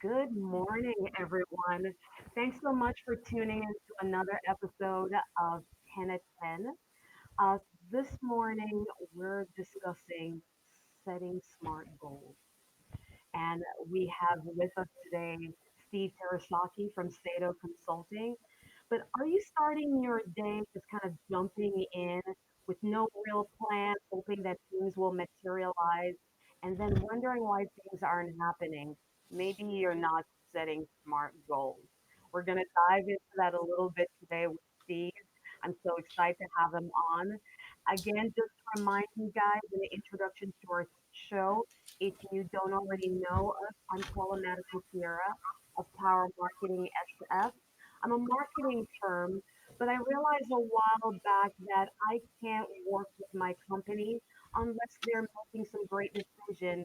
Good morning, everyone. Thanks so much for tuning in to another episode of 10 at 10. Uh, this morning, we're discussing setting smart goals. And we have with us today Steve Terusaki from Sato Consulting. But are you starting your day just kind of jumping in with no real plan, hoping that things will materialize, and then wondering why things aren't happening? Maybe you're not setting smart goals. We're going to dive into that a little bit today with Steve. I'm so excited to have him on. Again, just to remind you guys in the introduction to our show, if you don't already know us, I'm Paula Madison Sierra of Power Marketing SF. I'm a marketing firm, but I realized a while back that I can't work with my company unless they're making some great decisions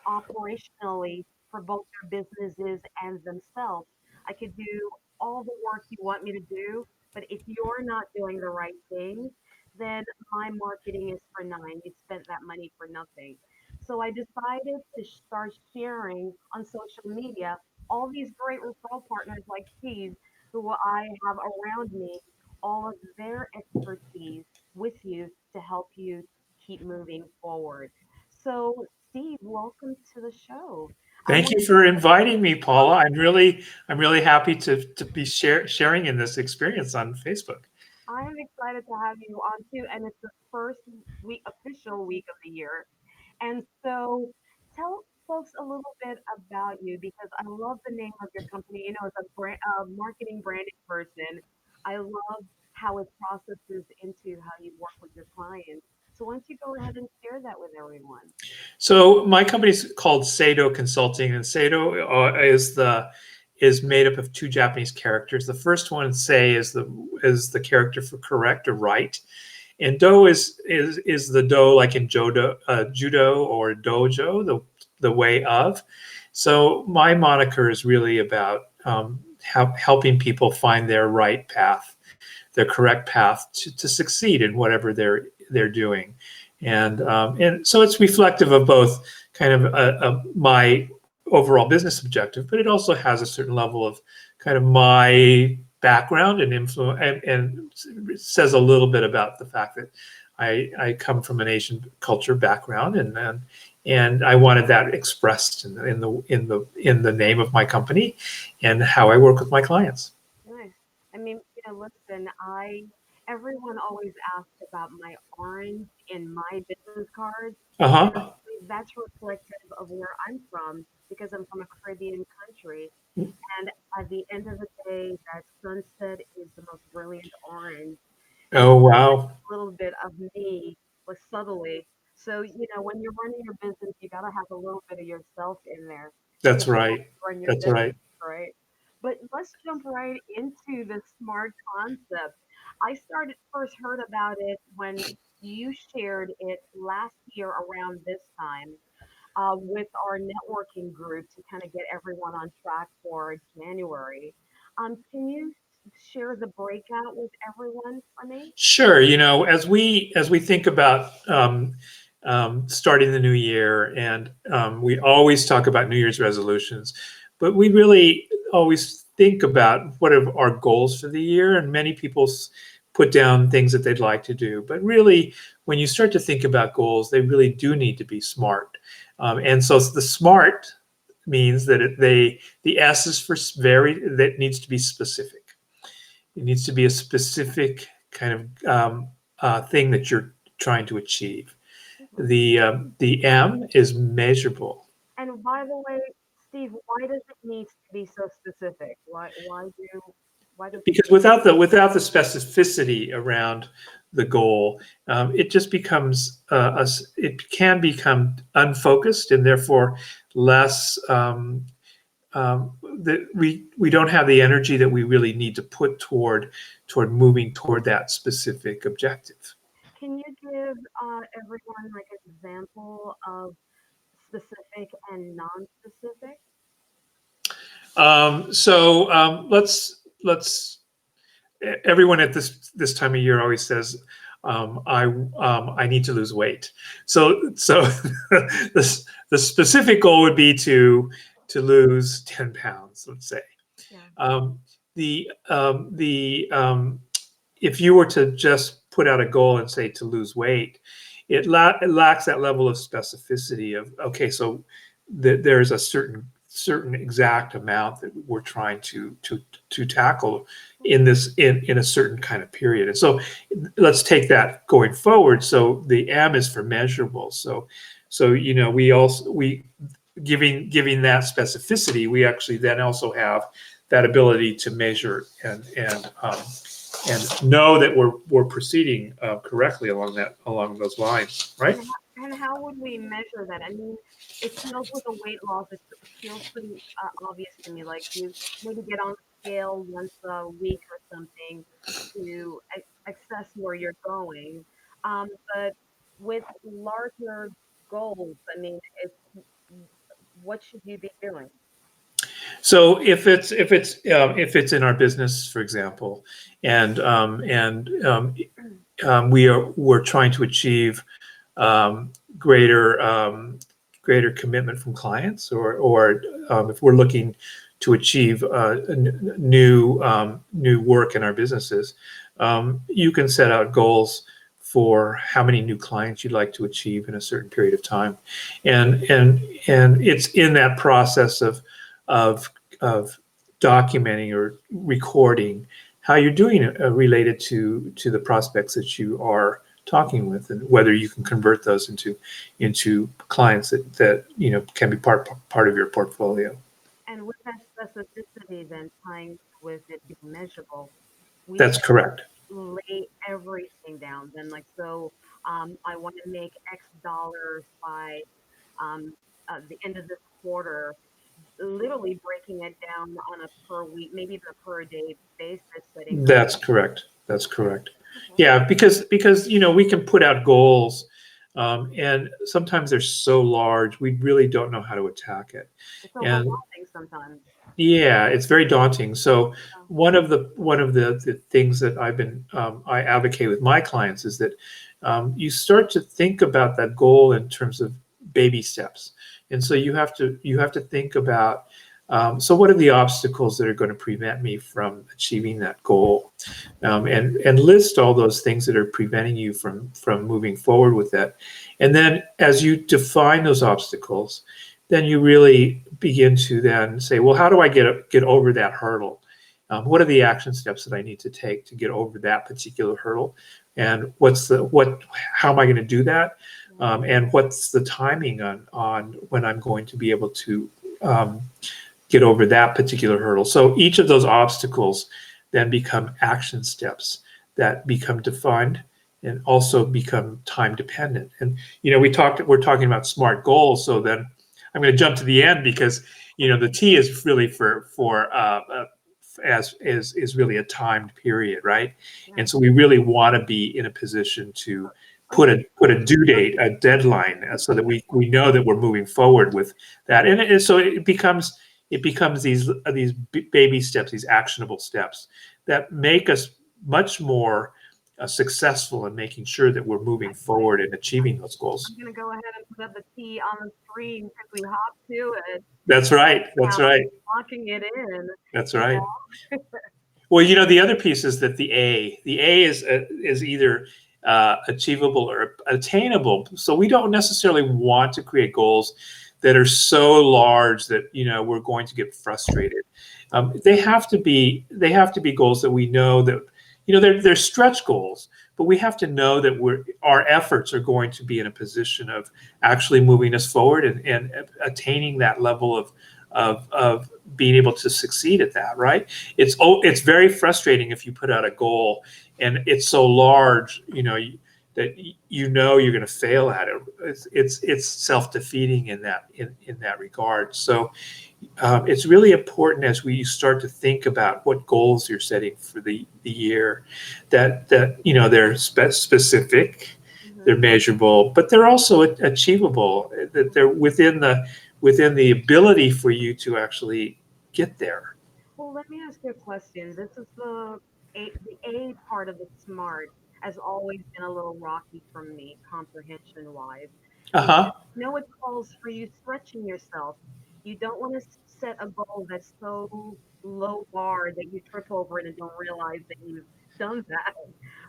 operationally for both their businesses and themselves. I could do all the work you want me to do, but if you're not doing the right thing, then my marketing is for nine. You spent that money for nothing. So I decided to start sharing on social media all these great referral partners like Steve, who I have around me, all of their expertise with you to help you keep moving forward. So, Steve, welcome to the show. I Thank want you for inviting me, Paula. I'm really happy to be sharing in this experience on Facebook. I am excited to have you on too, and it's the first week, official week of the year. And so tell folks a little bit about you because I love the name of your company. You know, as a marketing branding person, I love how it processes into how you work with your clients. So why don't you go ahead and share that with everyone? So my company is called Seido Consulting, and Seido is made up of two Japanese characters. The first one, Sei, is the character for correct or right, and Do is the Do like in judo or dojo, the way of. So my moniker is really about helping people find their right path, their correct path to succeed in whatever they're doing, and so it's reflective of both kind of my overall business objective, but it also has a certain level of kind of my background and influence, and says a little bit about the fact that I come from an Asian culture background, and I wanted that expressed in the name of my company and how I work with my clients. Nice. I mean, listen, everyone always asks about my orange in my business cards, and Uh-huh. that's reflective of where I'm from because I'm from a Caribbean country. And at the end of the day, that sunset is the most brilliant orange. And Oh, that's wow. a little bit of me, but subtly. So, when you're running your business, you got to have a little bit of yourself in there because That's you have right. to run your That's business, right. right? But let's jump right into the SMART concept. I started first heard about it when you shared it last year around this time with our networking group to kind of get everyone on track for January. Can you share the breakout with everyone for me? Sure. As we think about starting the new year, and we always talk about New Year's resolutions, but we really always think about what are our goals for the year. And many people put down things that they'd like to do, but really, when you start to think about goals, they really do need to be smart. And so the smart means that the S is for very, that needs to be specific. It needs to be a specific kind of thing that you're trying to achieve. Mhm. The M is measurable, And by the way, Steve, why does it need to be so specific? Why do because people? without the specificity around the goal, it just becomes it can become unfocused and therefore less. That we don't have the energy that we really need to put toward moving toward that specific objective. Can you give everyone like an example of specific and non-specific? So let's everyone at this time of year always says I need to lose weight. So the specific goal would be to lose 10 pounds, let's say. Yeah. Um, the if you were to just put out a goal and say to lose weight, it lacks that level of specificity of, okay, so there's a certain exact amount that we're trying to tackle in this in a certain kind of period. And so let's take that going forward. So the M is for measurable. So we also we giving that specificity, we actually then also have that ability to measure and know that we're proceeding correctly along those lines, right? And how would we measure that? I mean, it feels with a weight loss, it feels pretty obvious to me. Like you maybe get on a scale once a week or something to assess where you're going. But with larger goals, I mean, what should you be doing? So if it's in our business, for example, and we're trying to achieve um, greater greater commitment from clients, or if we're looking to achieve new work in our businesses, you can set out goals for how many new clients you'd like to achieve in a certain period of time, and it's in that process of of documenting or recording how you're doing related to the prospects that you are talking with, and whether you can convert those into clients that can be part of your portfolio. And with that specificity, then tying with it being measurable, we That's correct. lay everything down. Then, like, so I want to make X dollars by um, the end of this quarter, literally breaking it down on a per week, maybe even a per day basis, setting goals. That's correct. That's Okay. correct. Okay. Yeah, because we can put out goals, and sometimes they're so large we really don't know how to attack it, It's and overwhelming sometimes. yeah, it's very daunting. So Yeah. one of the things that I advocate with my clients is that you start to think about that goal in terms of baby steps, and so you have to think about, so what are the obstacles that are going to prevent me from achieving that goal, and list all those things that are preventing you from moving forward with that, and then as you define those obstacles, then you really begin to then say, well, how do I get over that hurdle? What are the action steps that I need to take to get over that particular hurdle? And how am I going to do that? Yeah. And what's the timing on when I'm going to be able to um, get over that particular hurdle? So each of those obstacles then become action steps that become defined and also become time dependent. And we're talking about SMART goals. So then I'm going to jump to the end because the T is really for as is really a timed period, right? Yeah. And so we really want to be in a position to Oh, yeah. put a due date, a deadline, so that we know that we're moving forward with that. And so it becomes these baby steps, these actionable steps that make us much more successful in making sure that we're moving forward and achieving those I'm goals. going to go ahead and put up the T on the screen because we hop to it. That's right. That's Now, right. locking it in. That's You right. know? Well, the other piece is that the A is either achievable or attainable. So we don't necessarily want to create goals that are so large that we're going to get frustrated. They have to be goals that we know that they're stretch goals, but we have to know that our efforts are going to be in a position of actually moving us forward and attaining that level of being able to succeed at that. Right? It's very frustrating if you put out a goal and it's so large, that you're going to fail at it. It's self-defeating in that regard. So it's really important as we start to think about what goals you're setting for the year, that they're specific, Mhm. they're measurable, but they're also achievable. That they're within the ability for you to actually get there. Well, let me ask you a question. This is the A part of the SMART has always been a little rocky for me, comprehension wise. Uh Because huh. it calls for you stretching yourself. You don't want to set a goal that's so low bar that you trip over it and don't realize that you've done that.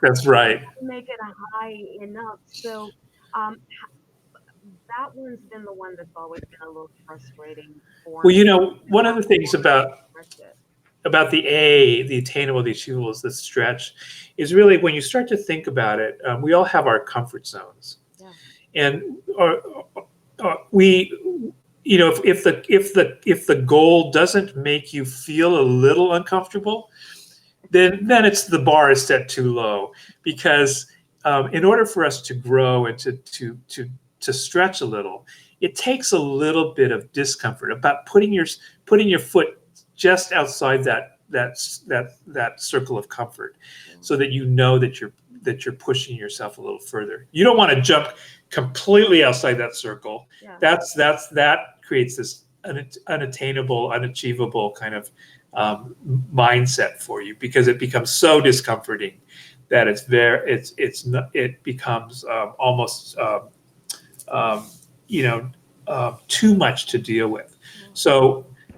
That's right. Make it high enough. So um, that one's been the one that's always been a little frustrating for Well, me. Is one how of the things to stretch it. about the attainable, the achievable, is the stretch, is really when you start to think about it. We all have our comfort zones, Yeah. and we, if the goal doesn't make you feel a little uncomfortable, then it's the bar is set too low, because in order for us to grow and to stretch a little, it takes a little bit of discomfort about putting your foot just outside that circle of comfort, so that you know that you're pushing yourself a little further. You don't want to jump completely outside that circle. Yeah. That creates this unattainable, unachievable kind of mindset for you, because it becomes so discomforting that it becomes almost um, you know too much to deal with. Yeah.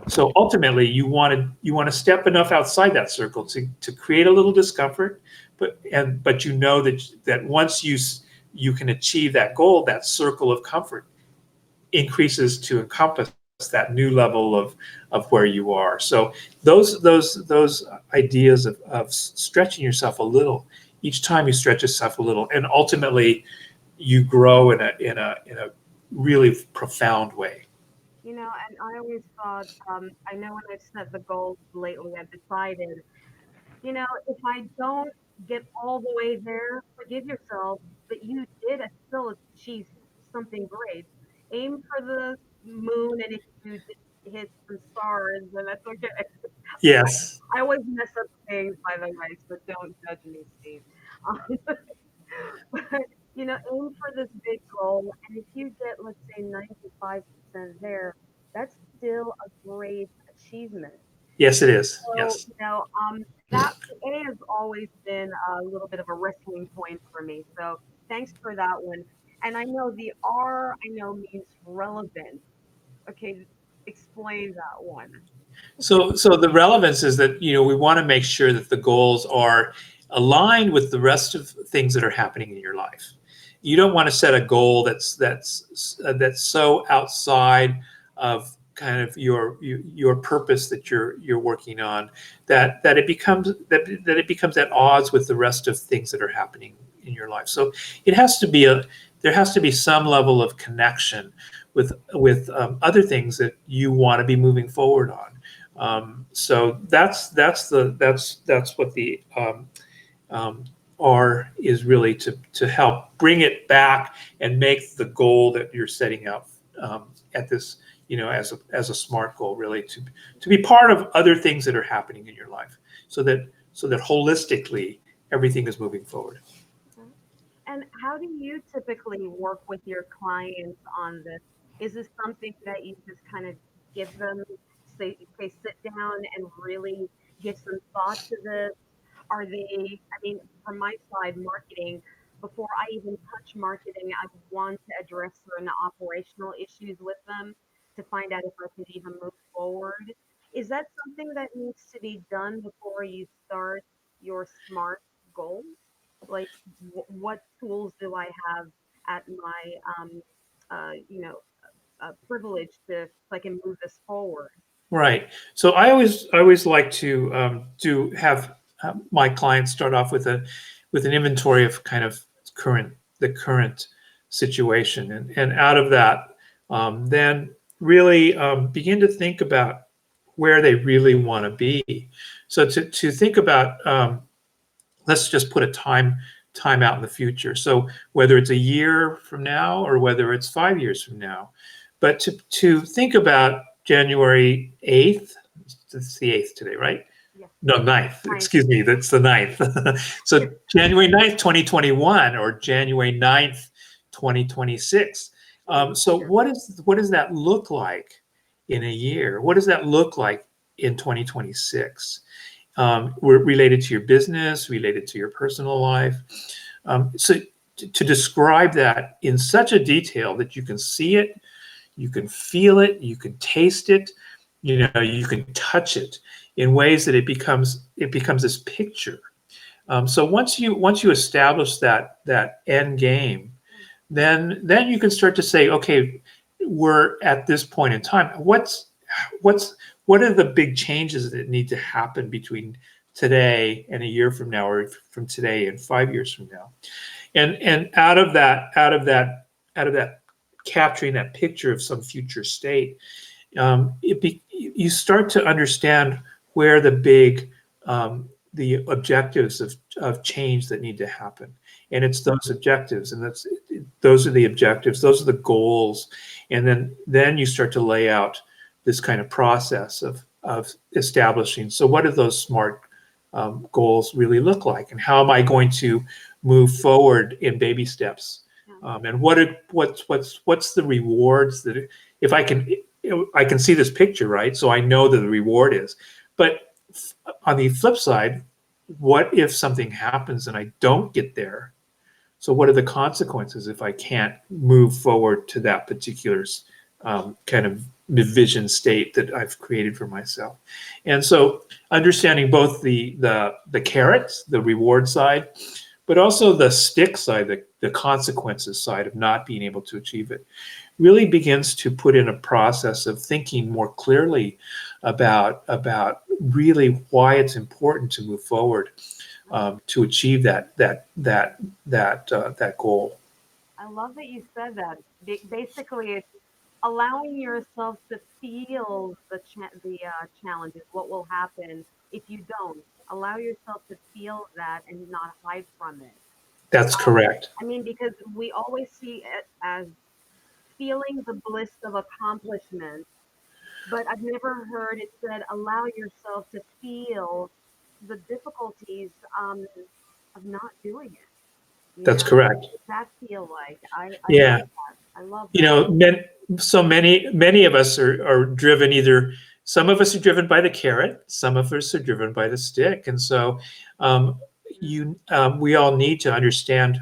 So ultimately, you want to step enough outside that circle to create a little discomfort, but that once you can achieve that goal, that circle of comfort increases to encompass that new level of where you are. So those ideas of stretching yourself a little, each time you stretch yourself a little, and ultimately you grow in a really profound way. And I always thought, I know when I've set the goals lately, I've decided, if I don't get all the way there, forgive yourself, but you did still achieve something great. Aim for the moon, and if you hit some stars, then that's okay. Yes. I always mess up things, by the way, so don't judge me, Steve. Um, but aim for this big goal, and if you get, let's say, 95% there, that's still a great achievement. Yes, it is. So, Yes. that A has always been a little bit of a wrestling point for me. So thanks for that one. And I know the R, I know means relevant. Okay, explain that one. So the relevance is that we want to make sure that the goals are aligned with the rest of things that are happening in your life. You don't want to set a goal that's so outside of kind of your purpose that you're working on, that it becomes at odds with the rest of things that are happening in your life. So it has to be there has to be some level of connection with other things that you want to be moving forward on. So that's what the um, R is really to help bring it back and make the goal that you're setting out at this, as a SMART goal, really to be part of other things that are happening in your life, so that holistically everything is moving forward. Okay. And how do you typically work with your clients on this? Is this something that you just kind of give them, say sit down and really give some thought to this? Are they, I mean, from my side, marketing, before I even touch marketing, I want to address certain operational issues with them to find out if I can even move forward. Is that something that needs to be done before you start your SMART goals? Like, what tools do I have at my, privilege to, so I can move this forward? Right. So I always like to do have my clients start off with an inventory of kind of the current situation, and out of that, then really begin to think about where they really want to be. So to think about, let's just put a time out in the future. So whether it's a year from now or whether it's 5 years from now, but to think about January 8th. It's the 8th today, right? Yes, No, ninth. ninth. Excuse me, that's the ninth. So January 9th, 2021, or January 9th, 2026. So what does that look like in a year? What does that look like in 2026? Related to your business, related to your personal life. So to describe that in such a detail that you can see it, you can feel it, you can taste it, You can touch it in ways that it becomes this picture. So once you establish that end game, then you can start to say, okay, we're at this point in time. What's what are the big changes that need to happen between today and a year from now, or from today and 5 years from now? And out of that capturing that picture of some future state, you start to understand where the objectives of change that need to happen, and it's those objectives, and those are the objectives, those are the goals, and then you start to lay out this kind of process of establishing. So, what do those SMART goals really look like, and how am I going to move forward in baby steps? And what's the rewards that if I can see this picture, right? So I know that the reward is. But on the flip side, what if something happens and I don't get there? So what are the consequences if I can't move forward to that particular kind of vision state that I've created for myself? And so understanding both the carrots, the reward side, but also the stick side, the consequences side of not being able to achieve it, really begins to put in a process of thinking more clearly about really why it's important to move forward, to achieve that goal. I love that you said that. Basically, it's allowing yourself to feel the challenges, what will happen if you don't. Allow yourself to feel that and not hide from it. That's correct. I mean, because we always see it as feeling the bliss of accomplishment, but I've never heard it said allow yourself to feel the difficulties of not doing it. You That's know, correct. that feel like I love Yeah. that. I love you that. know so many of us are driven, either some of us are driven by the carrot, some of us are driven by the stick. And so um, we all need to understand,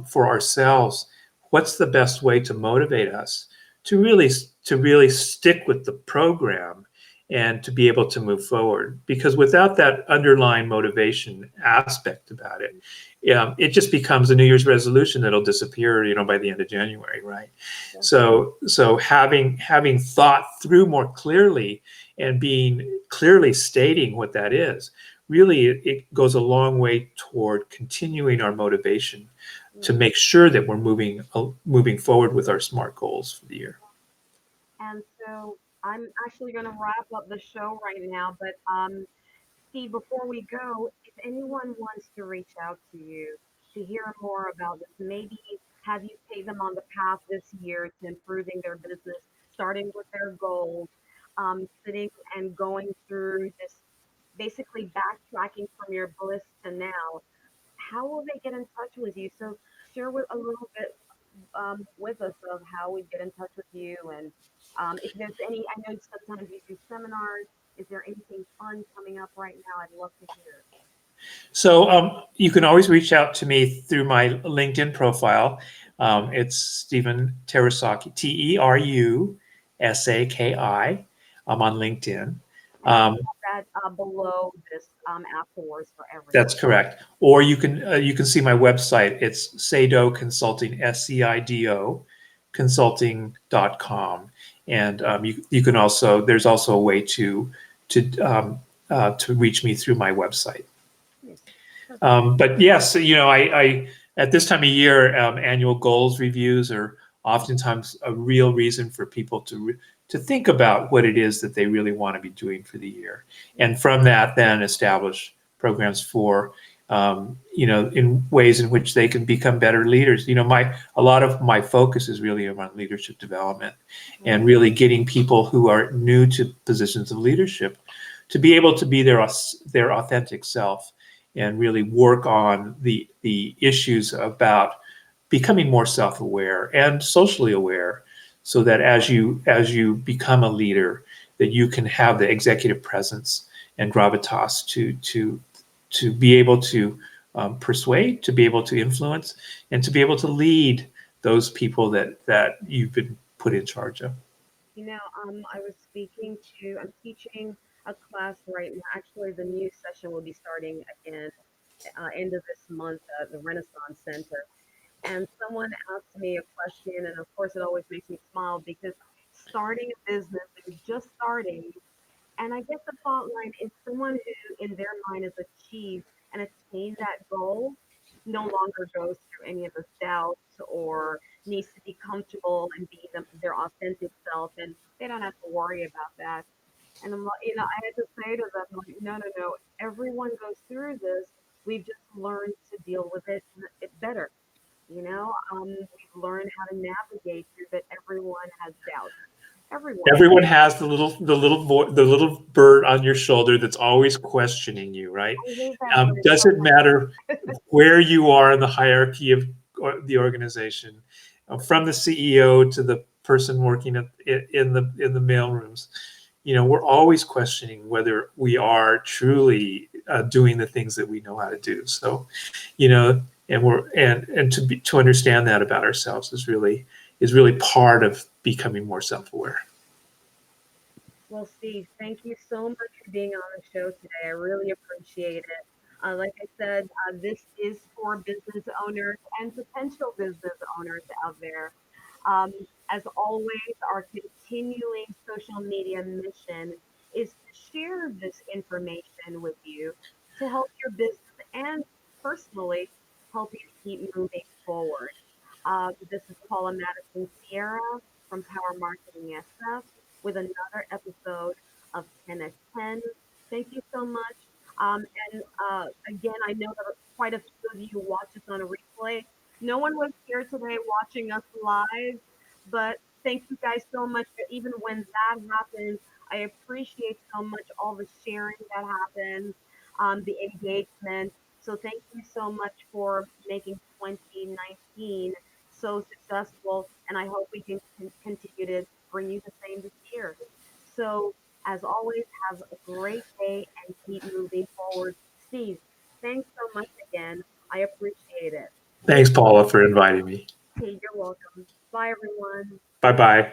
for ourselves, what's the best way to motivate us to really stick with the program and to be able to move forward. Because without that underlying motivation aspect about it, it just becomes a New Year's resolution that'll disappear, by the end of January, right? Yeah. So having thought through more clearly and being clearly stating what that is, really it goes a long way toward continuing our motivation to Mm. make sure that we're moving forward with our SMART goals for the year. And so I'm actually going to wrap up the show right now, but Steve, before we go, if anyone wants to reach out to you to hear more about this, maybe have you take them on the path this year to improving their business, starting with their goals, sitting and going through this, basically backtracking from your bliss to now, how will they get in touch with you? So share with a little bit with us of how we get in touch with you, and if there's any, I know sometimes you do seminars. Is there anything fun coming up right now? I'd love to hear. So you can always reach out to me through my LinkedIn profile. It's Stephen Terusaki, Terusaki. I'm on LinkedIn. And I'll Um, have that below this afterwards for everyone. that's correct. Or you can see my website. It's Seido Consulting, SEIDO Consulting.com. And you can also, there's also a way to reach me through my website. Yes. Perfect. But yes, I at this time of year, annual goals reviews are oftentimes a real reason for people to think about what it is that they really want to be doing for the year, and from that, then establish programs for, in ways in which they can become better leaders. A lot of my focus is really around leadership development, and Mhm. really getting people who are new to positions of leadership to be able to be their authentic self, and really work on the issues about becoming more self-aware and socially aware, so that as you become a leader, that you can have the executive presence and gravitas to be able to persuade, to be able to influence, and to be able to lead those people that you've been put in charge of. I was speaking to, I'm teaching a class right now. Actually, the new session will be starting again end of this month at the Renaissance Center. And someone asked me a question, and of course, it always makes me smile because starting a business, they're just starting, and I get the thought line is someone who, in their mind, has achieved and attained that goal no longer goes through any of the doubts or needs to be comfortable and be their authentic self, and they don't have to worry about that. And I'm like, I had to say to them, like, no, no, no, everyone goes through this. We've just learned to deal with it better. We've learned how to navigate through that. Everyone has doubts. Everyone. Everyone has the little bird on your shoulder that's always questioning you, right? I hate that word so Doesn't much. matter where you are in the hierarchy of the organization, from the CEO to the person working in the mailrooms. We're always questioning whether we are truly doing the things that we know how to do. So, and to understand that about ourselves is really part of becoming more self-aware. Well, Steve, thank you so much for being on the show today. I really appreciate it. Like I said, this is for business owners and potential business owners out there. Um, as always, our continuing social media mission is to share this information with you to help your business and personally help you keep moving forward. This is Paula Madison Sierra from Power Marketing SF with another episode of 10 at 10. Thank you so much. And again, I know that quite a few of you watch us on a replay. No one was here today watching us live, but thank you guys so much. Even when that happens, I appreciate so much all the sharing that happens, the engagement. So thank you so much for making 2019 so successful, and I hope we can continue to bring you the same this year. So, as always, have a great day and keep moving forward. Steve, thanks so much again. I appreciate it. Thanks, Paula, for inviting me. Hey, you're welcome. Bye, everyone. Bye bye.